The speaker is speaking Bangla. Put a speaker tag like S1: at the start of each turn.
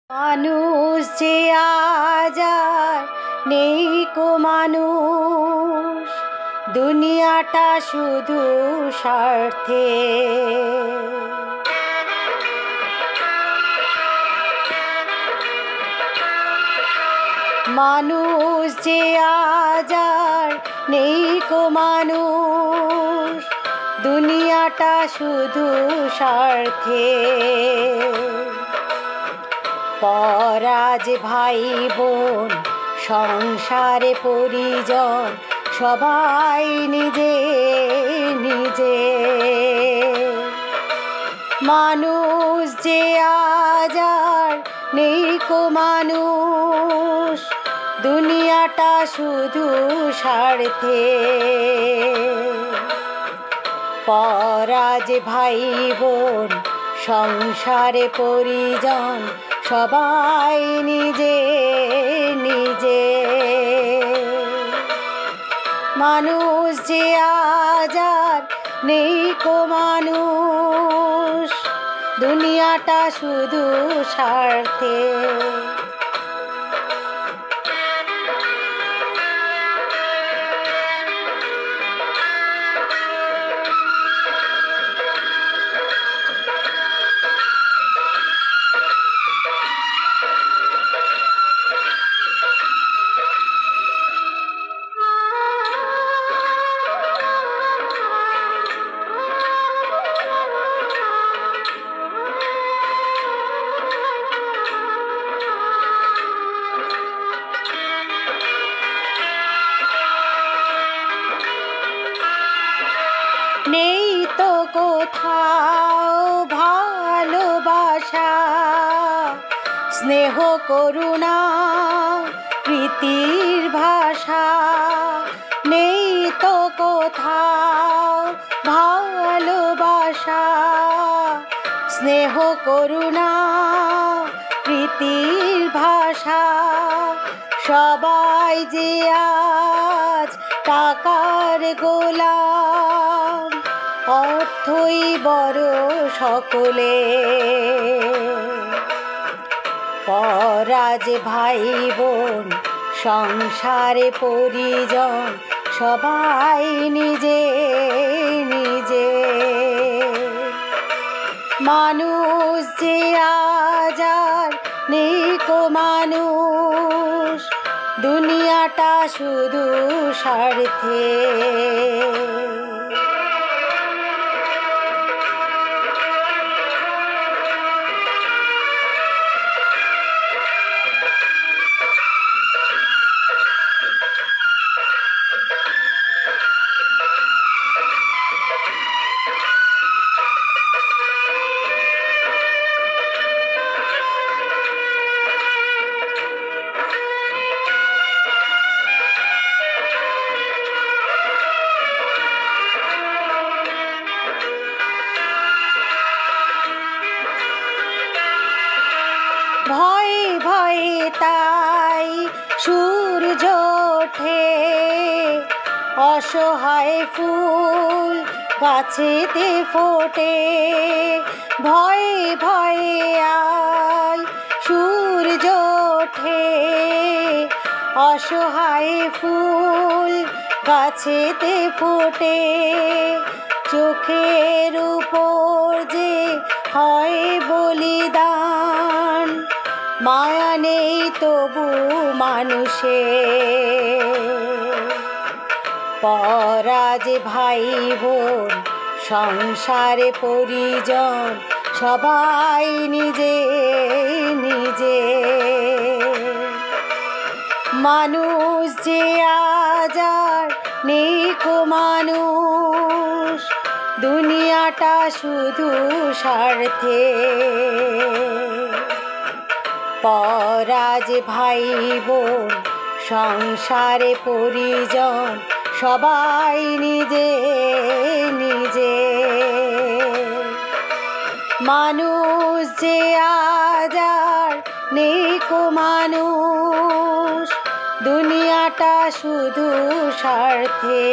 S1: মানুষ যে আজ আর নেই কো মানুষ, দুনিয়াটা শুধু স্বার্থে। মানুষ যে আজ আর নেই কো মানুষ, দুনিয়াটা শুধু স্বার্থে। পরাজ ভাই বোন সংসারে পরিজন সবাই নিজে নিজে। মানুষ যে আজ আর নেই কো মানুষ, দুনিয়াটা শুধু স্বার্থে। পরাজ ভাই বোন সংসারে পরিজন সবাই নিজে নিজে। মানুষ যে আজ আর নেই কো মানুষ, দুনিয়াটা শুধু স্বার্থে। নেই তো কোথাও ভালোবাসা, স্নেহ করুণা প্রীতির ভাষা। নেই তো কোথাও ভালোবাসা, স্নেহ করুণা প্রীতির ভাষা। সবাই যে আজ টাকার গোলাম, অর্থই বড় সকলে। পরাজ ভাই বোন সংসারে পরিজন সবাই নিজে নিজে। মানুষ যে আজ আর নেই কো মানুষ, দুনিয়াটা শুধু স্বার্থে। ভয়ে ভয়ে তাই সূর্য ওঠে, অসহায় ফুল গাছেতে ফোটে। ভয়ে ভয়ে আয় সূর্য ওঠে, অসহায় ফুল গাছেতে ফোটে। চোখের উপর যে হয় বলিদান, মায়া নেই তবু মানুষে। পরাজ ভাই বোন সংসারে পরিজন সবাই নিজে নিজে। মানুষ যে আজ আর নেই কো মানুষ, দুনিয়াটা শুধু স্বার্থে। পরাজ ভাই বোন সংসারে পরিজন সবাই নিজে নিজে। মানুষ যে আজ আর নেই কো মানুষ, দুনিয়াটা শুধু স্বার্থে।